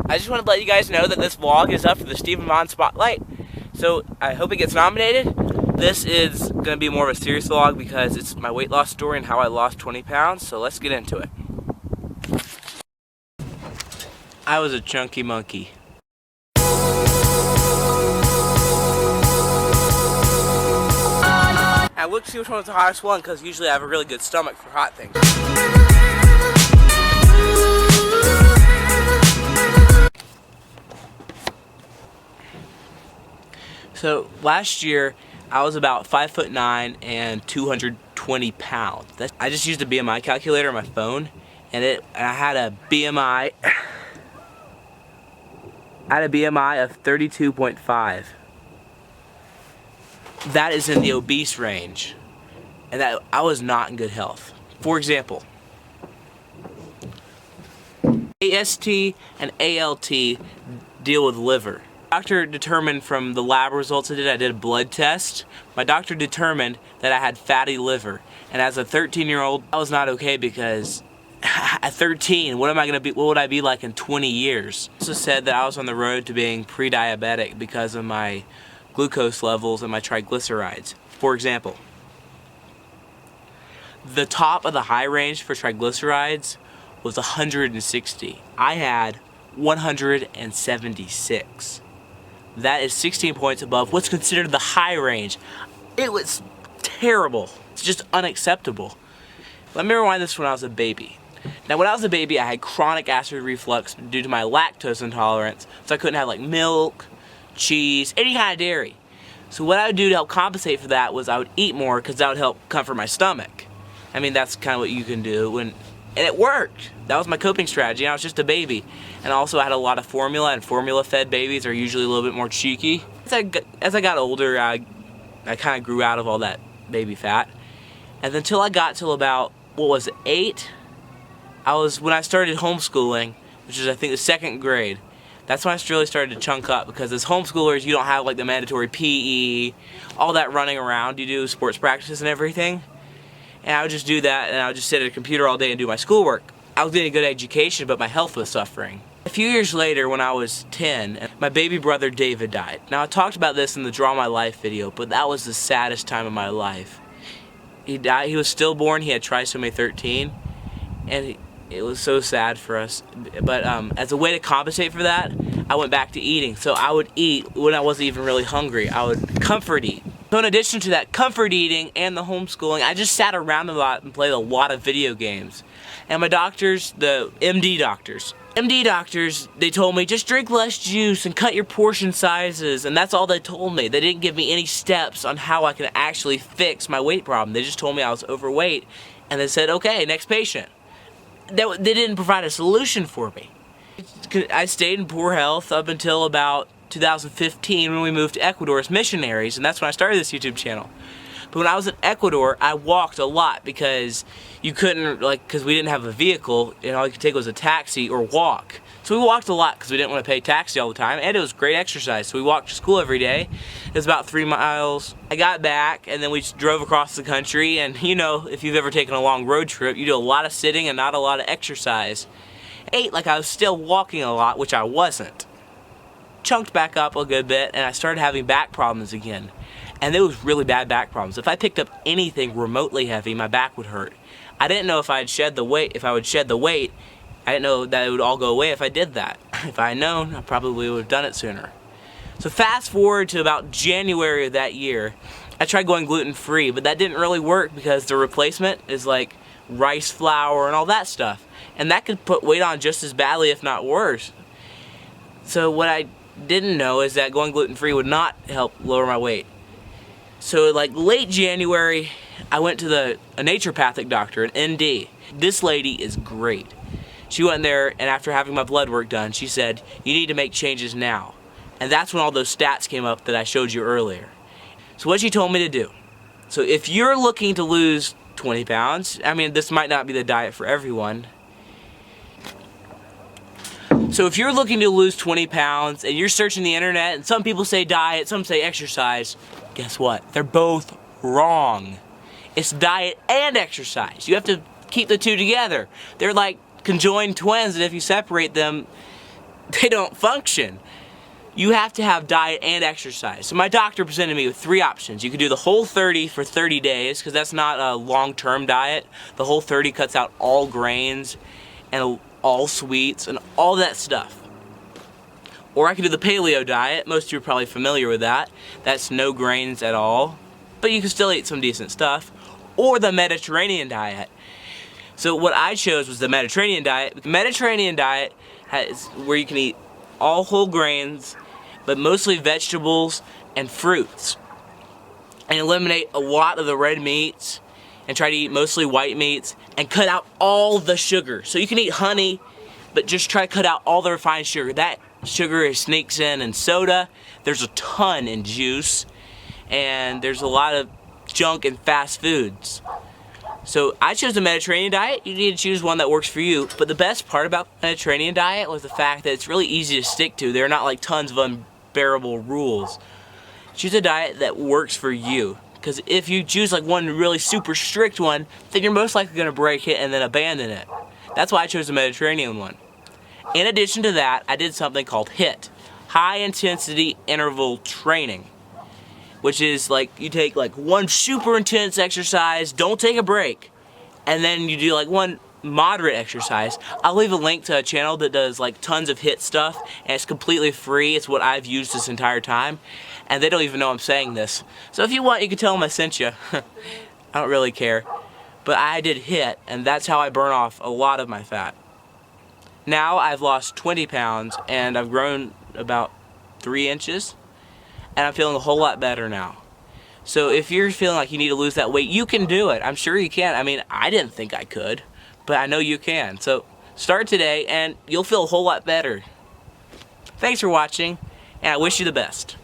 I just wanted to let you guys know that this vlog is up for the Stephen Vaughn Spotlight. So I hope it gets nominated. This is going to be more of a serious vlog because it's my weight loss story and how I lost 20 pounds. So let's get into it. I was a chunky monkey. I looked to see which one was the hottest one because usually I have a really good stomach for hot things. So last year I was about 5'9" and 220 pounds. I just used a BMI calculator on my phone, and I had a BMI. I had a BMI of 32.5. That is in the obese range, and that I was not in good health. For example, AST and ALT deal with liver. Doctor determined from the lab results I did a blood test. My doctor determined that I had fatty liver, and as a 13-year-old, I was not okay because at 13, what would I be like in 20 years? Also said that I was on the road to being pre-diabetic because of my glucose levels and my triglycerides. For example, the top of the high range for triglycerides was 160. I had 176. That is 16 points above what's considered the high range. It was terrible. It's just unacceptable. Let me rewind this when I was a baby. Now, when I was a baby, I had chronic acid reflux due to my lactose intolerance, so I couldn't have like milk, cheese, any kind of dairy. So what I would do to help compensate for that was I would eat more because that would help comfort my stomach. I mean, that's kind of what you can do, and it worked. That was my coping strategy. I was just a baby. And also I had a lot of formula, and formula-fed babies are usually a little bit more cheeky. As I got older, I kind of grew out of all that baby fat. And until I got till about, 8? When I started homeschooling, which is I think the 2nd grade, that's when I really started to chunk up, because as homeschoolers you don't have like the mandatory PE, all that running around. You do sports practices and everything. And I would just do that, and I would just sit at a computer all day and do my schoolwork. I was getting a good education, but my health was suffering. A few years later, when I was 10, my baby brother David died. Now, I talked about this in the Draw My Life video, but that was the saddest time of my life. He died. He was stillborn. He had trisomy 13, and it was so sad for us. But as a way to compensate for that, I went back to eating. So I would eat when I wasn't even really hungry. I would comfort eat. So in addition to that comfort eating and the homeschooling, I just sat around a lot and played a lot of video games. And my doctors, the MD doctors, they told me just drink less juice and cut your portion sizes, and that's all they told me. They didn't give me any steps on how I can actually fix my weight problem. They just told me I was overweight, and they said, okay, next patient. They didn't provide a solution for me. I stayed in poor health up until about 2015 when we moved to Ecuador as missionaries, and that's when I started this YouTube channel. But when I was in Ecuador, I walked a lot because you couldn't, because we didn't have a vehicle, and all you could take was a taxi or walk. So we walked a lot because we didn't want to pay taxi all the time, and it was great exercise. So we walked to school every day. It was about 3 miles. I got back, and then we just drove across the country, and you know, if you've ever taken a long road trip, you do a lot of sitting and not a lot of exercise. I ate like I was still walking a lot, which I wasn't. Chunked back up a good bit, and I started having back problems again. And it was really bad back problems. If I picked up anything remotely heavy, my back would hurt. I didn't know if I would shed the weight. I didn't know that it would all go away if I did that. If I had known, I probably would have done it sooner. So fast forward to about January of that year, I tried going gluten-free, but that didn't really work because the replacement is like rice flour and all that stuff. And that could put weight on just as badly, if not worse. So what I didn't know is that going gluten-free would not help lower my weight. So like late January, I went to a naturopathic doctor, an ND. This lady is great. She went there, and after having my blood work done, she said, you need to make changes now. And that's when all those stats came up that I showed you earlier. So what she told me to do. So if you're looking to lose 20 pounds, I mean, this might not be the diet for everyone. So if you're looking to lose 20 pounds and you're searching the internet, and some people say diet, some say exercise, guess what? They're both wrong. It's diet and exercise. You have to keep the two together. They're like conjoined twins, and if you separate them, they don't function. You have to have diet and exercise. So my doctor presented me with 3 options. You could do the Whole30 for 30 days, because that's not a long-term diet. The Whole30 cuts out all grains and all sweets and all that stuff. Or I could do the paleo diet. Most of you are probably familiar with that. That's no grains at all, but you can still eat some decent stuff. Or the Mediterranean diet. So what I chose was the Mediterranean diet. The Mediterranean diet is where you can eat all whole grains, but mostly vegetables and fruits, and eliminate a lot of the red meats and try to eat mostly white meats and cut out all the sugar. So you can eat honey, but just try to cut out all the refined sugar. That sugar sneaks in soda. There's a ton in juice, and there's a lot of junk in fast foods. So I chose the Mediterranean diet. You need to choose one that works for you. But the best part about the Mediterranean diet was the fact that it's really easy to stick to. There are not like tons of unbearable rules. Choose a diet that works for you. Because if you choose like one really super strict one, then you're most likely going to break it and then abandon it. That's why I chose the Mediterranean one. In addition to that, I did something called HIIT, High Intensity Interval Training, which is like you take like one super intense exercise, don't take a break, and then you do like one moderate exercise. I'll leave a link to a channel that does like tons of HIIT stuff, and it's completely free. It's what I've used this entire time, and they don't even know I'm saying this. So if you want, you can tell them I sent you. I don't really care. But I did HIIT, and that's how I burn off a lot of my fat. Now I've lost 20 pounds, and I've grown about 3 inches. And I'm feeling a whole lot better now. So if you're feeling like you need to lose that weight, you can do it. I'm sure you can. I mean, I didn't think I could, but I know you can. So start today and you'll feel a whole lot better. Thanks for watching, and I wish you the best.